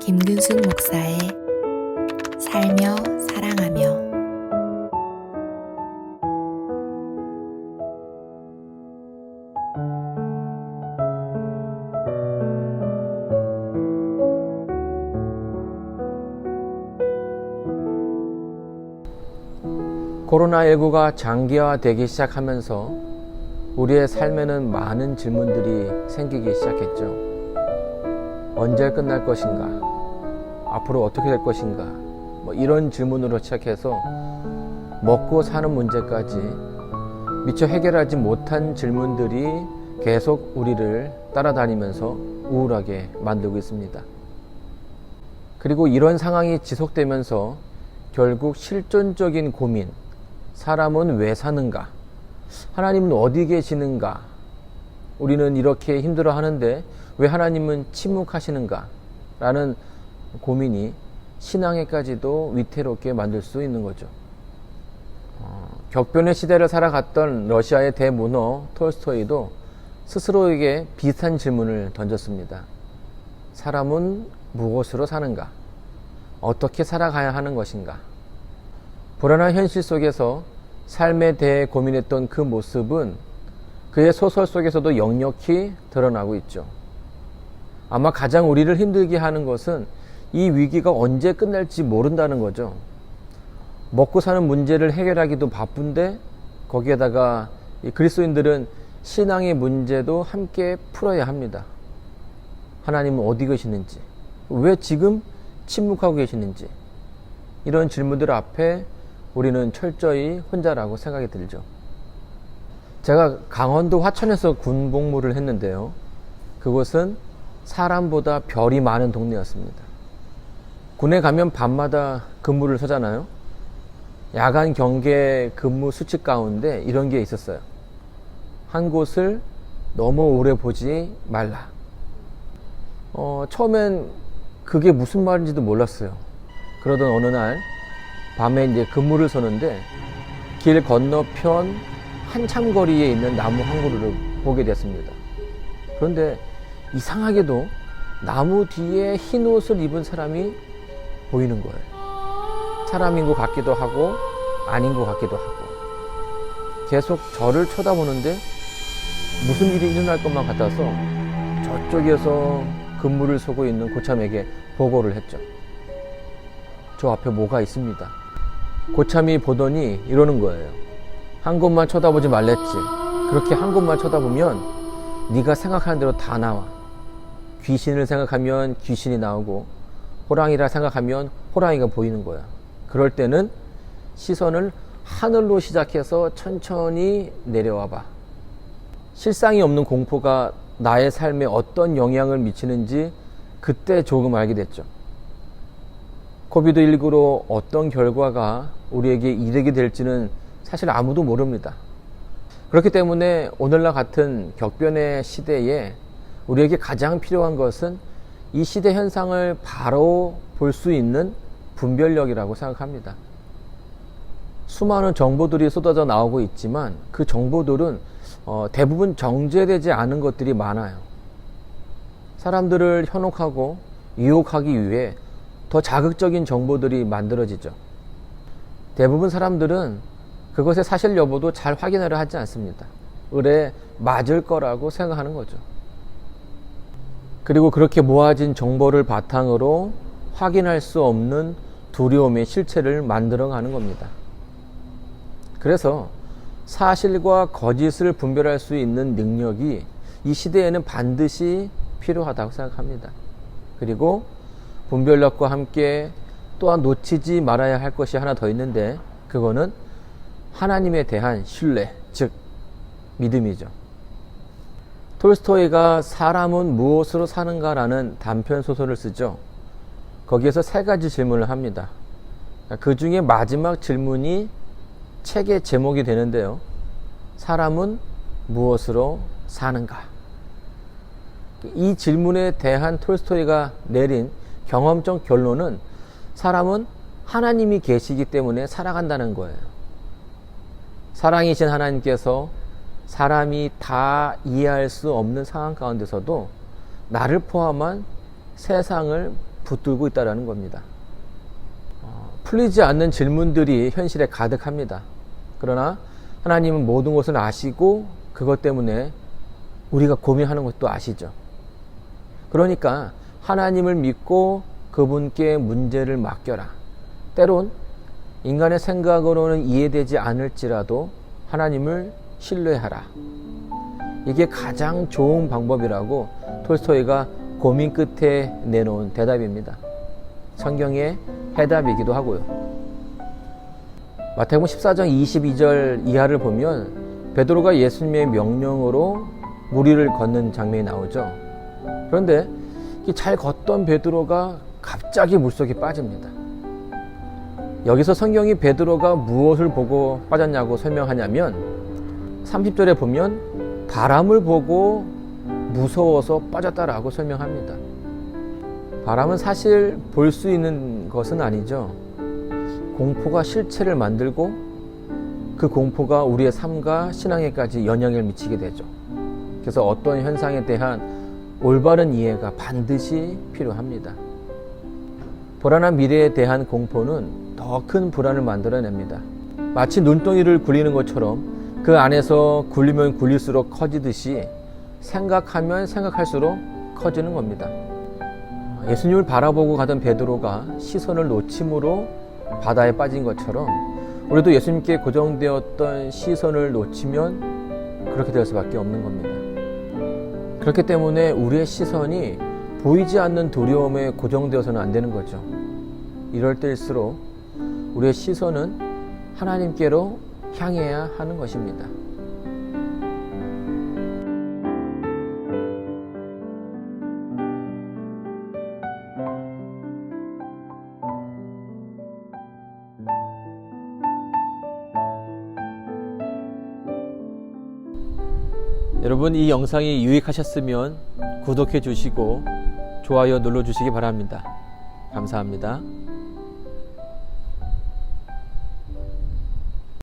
김근순 목사의 살며 사랑하며. 코로나19가 장기화되기 시작하면서 우리의 삶에는 많은 질문들이 생기기 시작했죠. 언제 끝날 것인가? 앞으로 어떻게 될 것인가? 이런 질문으로 시작해서 먹고 사는 문제까지 미처 해결하지 못한 질문들이 계속 우리를 따라다니면서 우울하게 만들고 있습니다. 그리고 이런 상황이 지속되면서 결국 실존적인 고민, 사람은 왜 사는가? 하나님은 어디 계시는가? 우리는 이렇게 힘들어 하는데 왜 하나님은 침묵하시는가? 라는 고민이 신앙에까지도 위태롭게 만들 수 있는 거죠. 격변의 시대를 살아갔던 러시아의 대문호 톨스토이도 스스로에게 비슷한 질문을 던졌습니다. 사람은 무엇으로 사는가? 어떻게 살아가야 하는 것인가? 불안한 현실 속에서 삶에 대해 고민했던 그 모습은 그의 소설 속에서도 역력히 드러나고 있죠. 아마 가장 우리를 힘들게 하는 것은 이 위기가 언제 끝날지 모른다는 거죠. 먹고 사는 문제를 해결하기도 바쁜데 거기에다가 이 그리스도인들은 신앙의 문제도 함께 풀어야 합니다. 하나님은 어디 계시는지, 왜 지금 침묵하고 계시는지, 이런 질문들 앞에 우리는 철저히 혼자라고 생각이 들죠. 제가 강원도 화천에서 군복무를 했는데요. 그곳은 사람보다 별이 많은 동네였습니다. 군에 가면 밤마다 근무를 서잖아요. 야간 경계 근무 수칙 가운데 이런 게 있었어요. 한 곳을 너무 오래 보지 말라. 처음엔 그게 무슨 말인지도 몰랐어요. 그러던 어느 날 밤에 이제 근무를 서는데 길 건너편 한참 거리에 있는 나무 한 그루를 보게 됐습니다. 그런데 이상하게도 나무 뒤에 흰 옷을 입은 사람이 보이는 거예요. 사람인 것 같기도 하고 아닌 것 같기도 하고 계속 저를 쳐다보는데 무슨 일이 일어날 것만 같아서 저쪽에서 근무를 서고 있는 고참에게 보고를 했죠. 저 앞에 뭐가 있습니다. 고참이 보더니 이러는 거예요. 한 곳만 쳐다보지 말랬지. 그렇게 한 곳만 쳐다보면 네가 생각하는 대로 다 나와. 귀신을 생각하면 귀신이 나오고 호랑이라 생각하면 호랑이가 보이는 거야. 그럴 때는 시선을 하늘로 시작해서 천천히 내려와 봐. 실상이 없는 공포가 나의 삶에 어떤 영향을 미치는지 그때 조금 알게 됐죠. 코비드19로 어떤 결과가 우리에게 이르게 될지는 사실 아무도 모릅니다. 그렇기 때문에 오늘날 같은 격변의 시대에 우리에게 가장 필요한 것은 이 시대 현상을 바로 볼 수 있는 분별력이라고 생각합니다. 수많은 정보들이 쏟아져 나오고 있지만 그 정보들은 대부분 정제되지 않은 것들이 많아요. 사람들을 현혹하고 유혹하기 위해 더 자극적인 정보들이 만들어지죠. 대부분 사람들은 그것의 사실 여부도 잘 확인하려 하지 않습니다. 을에 맞을 거라고 생각하는 거죠. 그리고 그렇게 모아진 정보를 바탕으로 확인할 수 없는 두려움의 실체를 만들어가는 겁니다. 그래서 사실과 거짓을 분별할 수 있는 능력이 이 시대에는 반드시 필요하다고 생각합니다. 그리고 분별력과 함께 또한 놓치지 말아야 할 것이 하나 더 있는데 그거는 하나님에 대한 신뢰, 즉 믿음이죠. 톨스토이가 사람은 무엇으로 사는가라는 단편 소설을 쓰죠. 거기에서 세 가지 질문을 합니다. 그 중에 마지막 질문이 책의 제목이 되는데요. 사람은 무엇으로 사는가? 이 질문에 대한 톨스토이가 내린 경험적 결론은 사람은 하나님이 계시기 때문에 살아간다는 거예요. 사랑이신 하나님께서 사람이 다 이해할 수 없는 상황 가운데서도 나를 포함한 세상을 붙들고 있다는 겁니다. 풀리지 않는 질문들이 현실에 가득합니다. 그러나 하나님은 모든 것을 아시고 그것 때문에 우리가 고민하는 것도 아시죠. 그러니까 하나님을 믿고 그분께 문제를 맡겨라. 때론 인간의 생각으로는 이해되지 않을지라도 하나님을 신뢰하라. 이게 가장 좋은 방법이라고 톨스토이가 고민 끝에 내놓은 대답입니다. 성경의 해답이기도 하고요. 마태복음 14장 22절 이하를 보면 베드로가 예수님의 명령으로 무리를 걷는 장면이 나오죠. 그런데 잘 걷던 베드로가 갑자기 물속에 빠집니다. 여기서 성경이 베드로가 무엇을 보고 빠졌냐고 설명하냐면 30절에 보면 바람을 보고 무서워서 빠졌다라고 설명합니다. 바람은 사실 볼 수 있는 것은 아니죠. 공포가 실체를 만들고 그 공포가 우리의 삶과 신앙에까지 영향을 미치게 되죠. 그래서 어떤 현상에 대한 올바른 이해가 반드시 필요합니다. 불안한 미래에 대한 공포는 더 큰 불안을 만들어냅니다. 마치 눈덩이를 굴리는 것처럼 그 안에서 굴리면 굴릴수록 커지듯이 생각하면 생각할수록 커지는 겁니다. 예수님을 바라보고 가던 베드로가 시선을 놓침으로 바다에 빠진 것처럼 우리도 예수님께 고정되었던 시선을 놓치면 그렇게 될 수밖에 없는 겁니다. 그렇기 때문에 우리의 시선이 보이지 않는 두려움에 고정되어서는 안 되는 거죠. 이럴 때일수록 우리의 시선은 하나님께로 향해야 하는 것입니다. 여러분, 이 영상이 유익하셨으면 구독해 주시고 좋아요 눌러 주시기 바랍니다. 감사합니다.